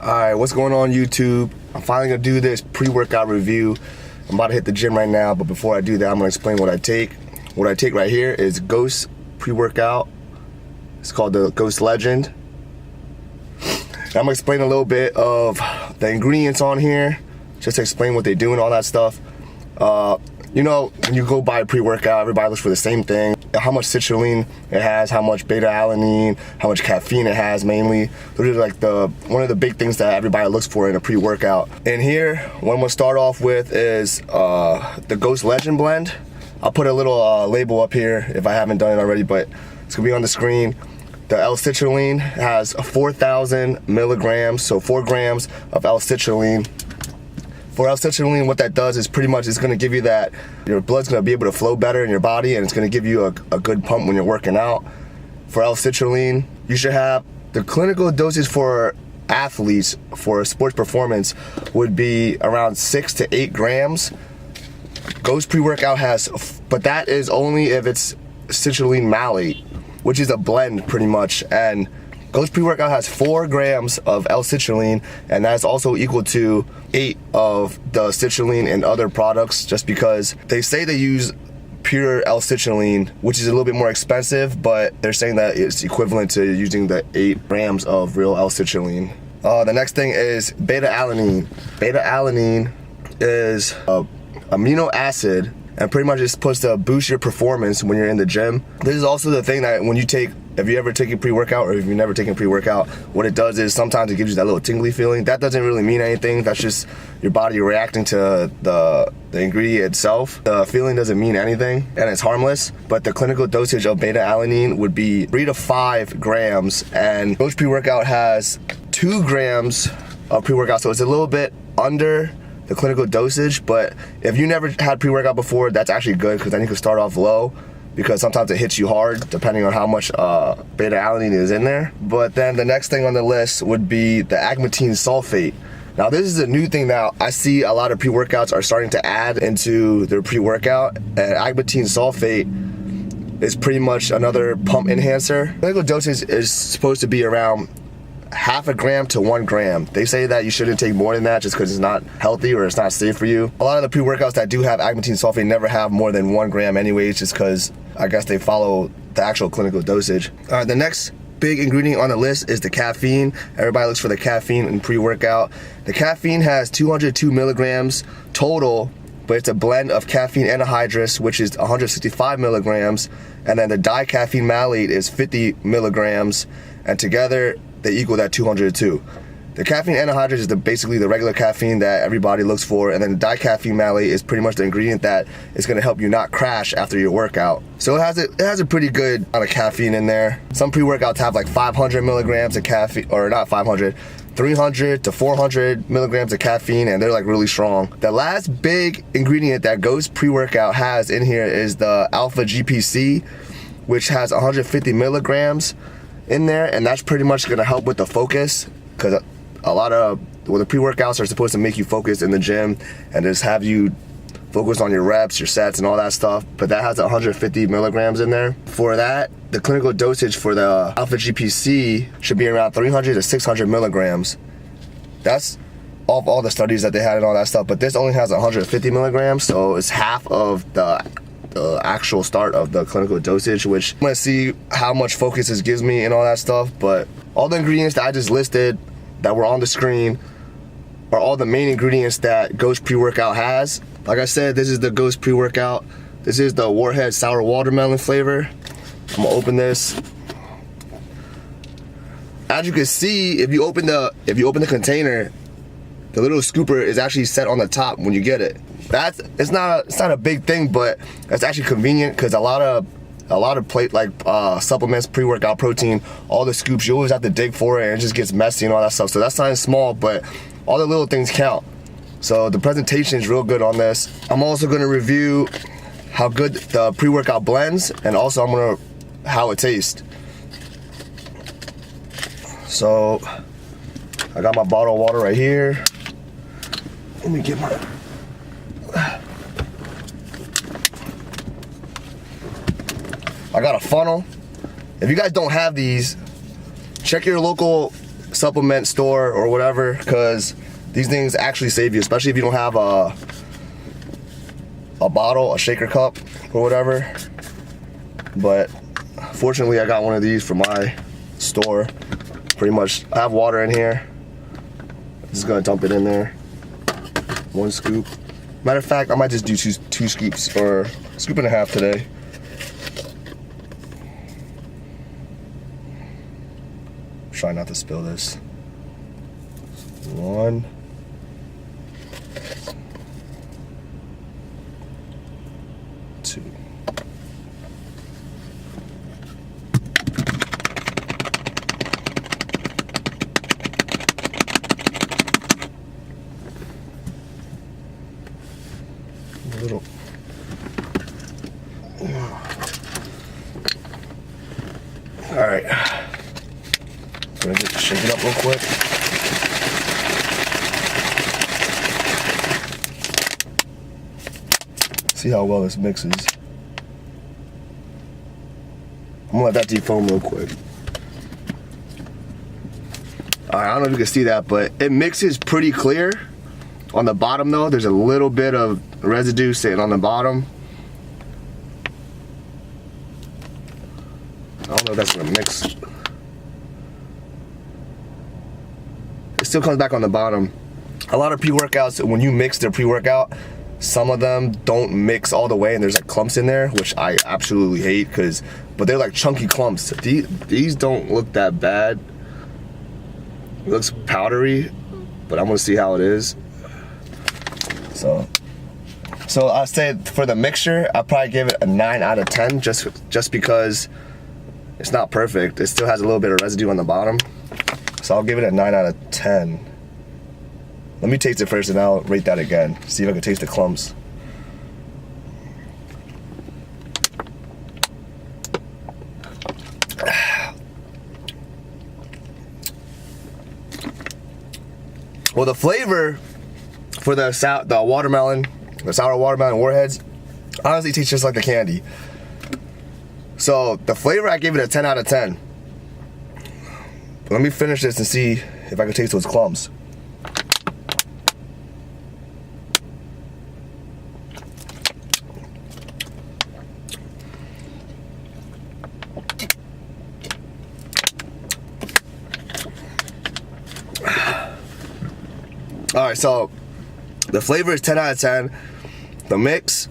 Alright, what's going on YouTube? I'm finally gonna do this pre-workout review. I'm about to hit the gym right now, but before I do that, I'm gonna explain what I take. What I take right here is Ghost pre-workout. It's called the Ghost Legend. I'm gonna explain a little bit of the ingredients on here, just to explain what they do and all that stuff. You know, when you go buy a pre-workout, everybody looks for the same thing. How much citrulline it has, how much beta-alanine, how much caffeine it has mainly. Those are like one of the big things that everybody looks for in a pre-workout. And here, what I'm gonna start off with is the Ghost Legend blend. I'll put a little label up here if I haven't done it already, but it's gonna be on the screen. The L-citrulline has 4,000 milligrams, so 4 grams of L-citrulline. For L-citrulline, what that does is pretty much it's going to give you that your blood's going to be able to flow better in your body, and it's going to give you a good pump when you're working out. For L-citrulline, you should have the clinical dosage for athletes for sports performance would be around 6 to 8 grams. Ghost pre-workout has, but that is only if it's citrulline malate, which is a blend pretty much, and Ghost pre-workout has 4 grams of L-citrulline, and that's also equal to 8 of the citrulline in other products, just because they say they use pure L-citrulline, which is a little bit more expensive, but they're saying that it's equivalent to using the 8 grams of real L-citrulline. The next thing is beta-alanine. Beta-alanine is an amino acid, and pretty much it's supposed to boost your performance when you're in the gym. This is also the thing that when you take, if you ever take a pre-workout or if you've never taken pre-workout, what it does is sometimes it gives you that little tingly feeling. That doesn't really mean anything. That's just your body reacting to the ingredient itself. The feeling doesn't mean anything, and it's harmless. But the clinical dosage of beta-alanine would be 3 to 5 grams, and Ghost pre-workout has 2 grams of pre-workout, so it's a little bit under the clinical dosage. But if you never had pre-workout before, that's actually good, because then you can start off low, because sometimes it hits you hard depending on how much beta-alanine is in there. But then the next thing on the list would be the agmatine sulfate. Now this is a new thing that I see a lot of pre-workouts are starting to add into their pre-workout, and agmatine sulfate is pretty much another pump enhancer. Clinical dosage is supposed to be around 0.5 gram to 1 gram. They say that you shouldn't take more than that just because it's not healthy or it's not safe for you. A lot of the pre-workouts that do have agmatine sulfate never have more than 1 gram anyways, just because I guess they follow the actual clinical dosage. The next big ingredient on the list is the caffeine. Everybody looks for the caffeine in pre-workout. The caffeine has 202 milligrams total, but it's a blend of caffeine anhydrous, which is 165 milligrams, and then the dicaffeine malate is 50 milligrams, and together they equal that 202. The caffeine anhydrous is basically the regular caffeine that everybody looks for, and then the dicaffeine malate is pretty much the ingredient that is going to help you not crash after your workout. So it has a pretty good amount of caffeine in there. Some pre-workouts have like 500 milligrams of caffeine, or not 500, 300 to 400 milligrams of caffeine, and they're like really strong. The last big ingredient that Ghost pre-workout has in here is the alpha GPC, which has 150 milligrams in there, and that's pretty much going to help with the focus, because a lot of the pre-workouts are supposed to make you focus in the gym and just have you focus on your reps, your sets, and all that stuff, but that has 150 milligrams in there. For that, the clinical dosage for the alpha GPC should be around 300 to 600 milligrams. That's all the studies that they had and all that stuff, but this only has 150 milligrams, so it's half of the actual start of the clinical dosage, which I'm gonna see how much focus this gives me and all that stuff. But all the ingredients that I just listed that were on the screen are all the main ingredients that Ghost pre-workout has. Like I said, this is the Ghost pre-workout. This is the Warhead sour watermelon flavor. I'm gonna open this. As you can see, if you open the container, the little scooper is actually set on the top when you get it. It's not a big thing, but it's actually convenient, because a lot of plate like supplements, pre-workout protein, all the scoops, you always have to dig for it, and it just gets messy and all that stuff. So that's something small, but all the little things count. So the presentation is real good on this. I'm also going to review how good the pre-workout blends, and also how it tastes. So I got my bottle of water right here. Let me get my I got a funnel. If you guys don't have these, check your local supplement store or whatever, because these things actually save you, especially if you don't have a bottle, a shaker cup or whatever. But fortunately I got one of these from my store. Pretty much I have water in here. Just gonna dump it in there. 1 scoop. Matter of fact, I might just do two scoops or a scoop and a half today. Try not to spill this. 1. 2. A little. All right. Gonna just shake it up real quick. See how well this mixes. I'm gonna let that defoam real quick. All right, I don't know if you can see that, but it mixes pretty clear. On the bottom though, there's a little bit of residue sitting on the bottom. I don't know if that's gonna mix. It still comes back on the bottom. A lot of pre-workouts, when you mix their pre-workout, some of them don't mix all the way and there's like clumps in there, which I absolutely hate, but they're like chunky clumps. These don't look that bad. It looks powdery, but I'm gonna see how it is. So I say for the mixture, I'll probably give it a 9 out of 10 just because it's not perfect. It still has a little bit of residue on the bottom. So I'll give it a 9 out of 10. Let me taste it first and I'll rate that again. See if I can taste the clumps. Well, the flavor for the watermelon, the sour watermelon warheads, honestly tastes just like the candy. So the flavor, I gave it a 10 out of 10. But let me finish this and see if I can taste those clumps. All right, so the flavor is 10 out of 10. The mix,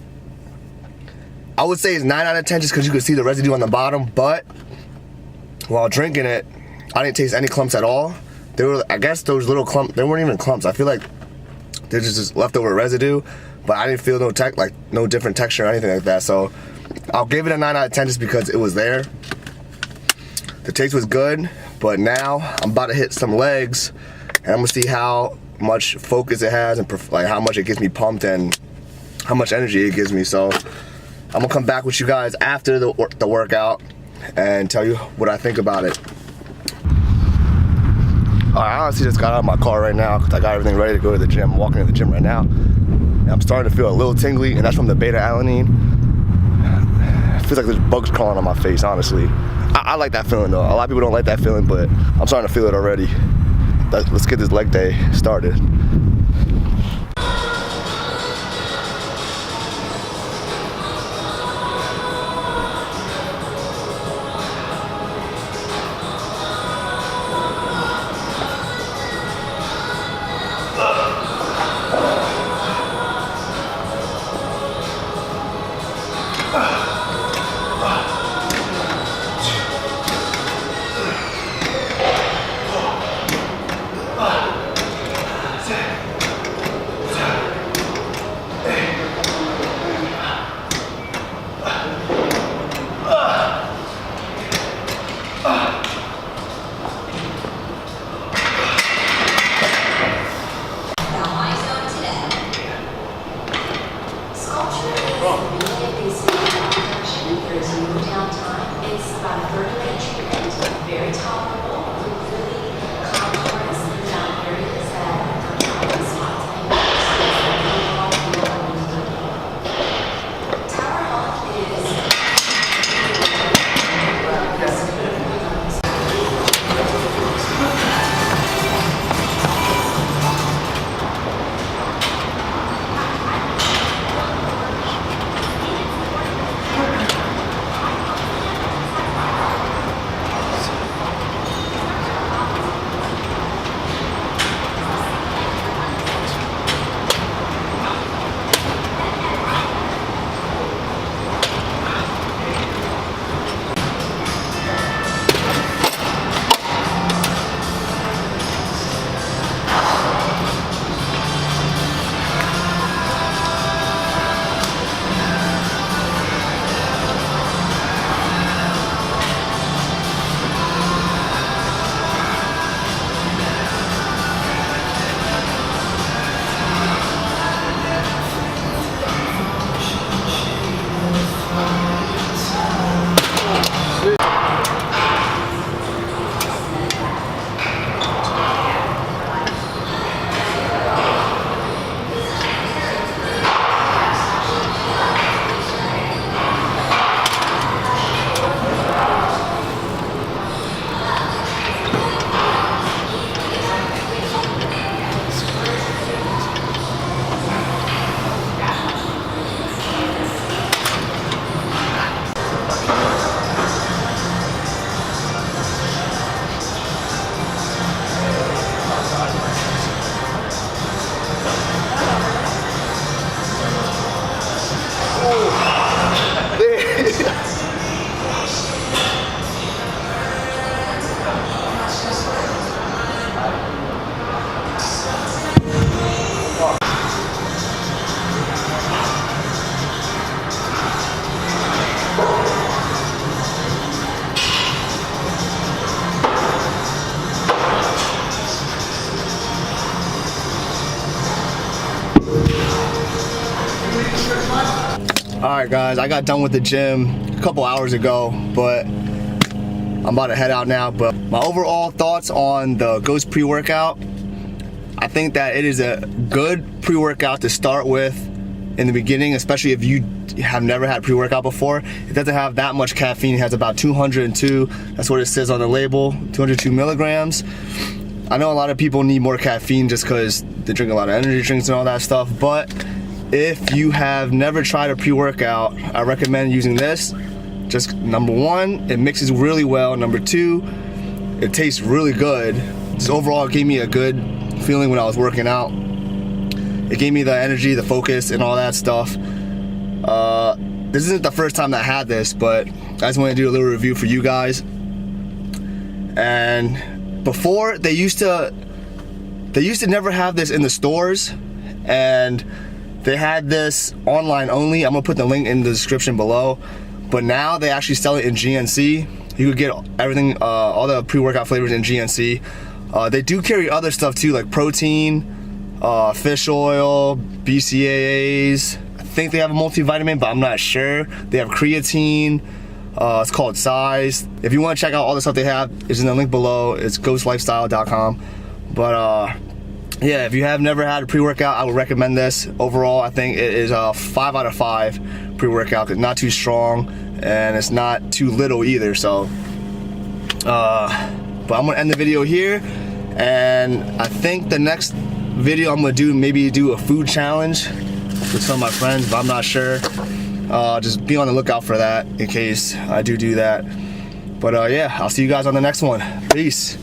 I would say is 9 out of 10 just because you can see the residue on the bottom, but while drinking it, I didn't taste any clumps at all. They were, I guess those little clumps, they weren't even clumps. I feel like they're just leftover residue, but I didn't feel no different texture or anything like that. So I'll give it a 9 out of 10 just because it was there. The taste was good, but now I'm about to hit some legs and I'm gonna see how much focus it has and like how much it gets me pumped and how much energy it gives me. So I'm gonna come back with you guys after the workout and tell you what I think about it. All right, I honestly just got out of my car right now because I got everything ready to go to the gym. I'm walking to the gym right now. And I'm starting to feel a little tingly, and that's from the beta-alanine. It feels like there's bugs crawling on my face, honestly. I like that feeling though. A lot of people don't like that feeling, but I'm starting to feel it already. Let's get this leg day started. Alright guys, I got done with the gym a couple hours ago, but I'm about to head out now. But my overall thoughts on the Ghost pre-workout, I think that it is a good pre-workout to start with in the beginning, especially if you have never had pre-workout before. It doesn't have that much caffeine. It has about 202, that's what it says on the label, 202 milligrams. I know a lot of people need more caffeine just because they drink a lot of energy drinks and all that stuff, but if you have never tried a pre-workout, I recommend using this. Just number one, it mixes really well. Number two, it tastes really good. Just overall, it gave me a good feeling when I was working out. It gave me the energy, the focus, and all that stuff. This isn't the first time that I had this, but I just want to do a little review for you guys. And before, they used to never have this in the stores, and they had this online only. I'm gonna put the link in the description below. But now they actually sell it in GNC. You could get everything, all the pre-workout flavors in GNC. They do carry other stuff too, like protein, fish oil, BCAAs. I think they have a multivitamin, but I'm not sure. They have creatine. It's called Size. If you want to check out all the stuff they have, it's in the link below. It's ghostlifestyle.com. But yeah, if you have never had a pre-workout, I would recommend this. Overall, I think it is a 5 out of 5 pre-workout. It's not too strong and it's not too little either. So, but I'm gonna end the video here, and I think the next video I'm gonna do, maybe do a food challenge with some of my friends, but I'm not sure. Just be on the lookout for that in case I do that. But yeah, I'll see you guys on the next one. Peace.